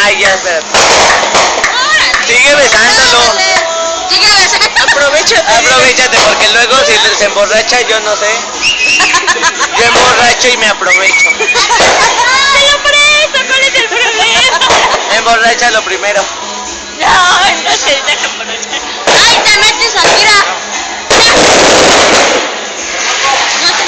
Ay, ya, espérate. Órale. Sigue besándolo. Sigue besando. Aprovechate porque luego si se emborracha yo no sé. Yo emborracho y me aprovecho. Te lo presto, ¿cuál es el problema? Emborracha lo primero. No, entonces deja por acá. Ay, te metes a tira. No te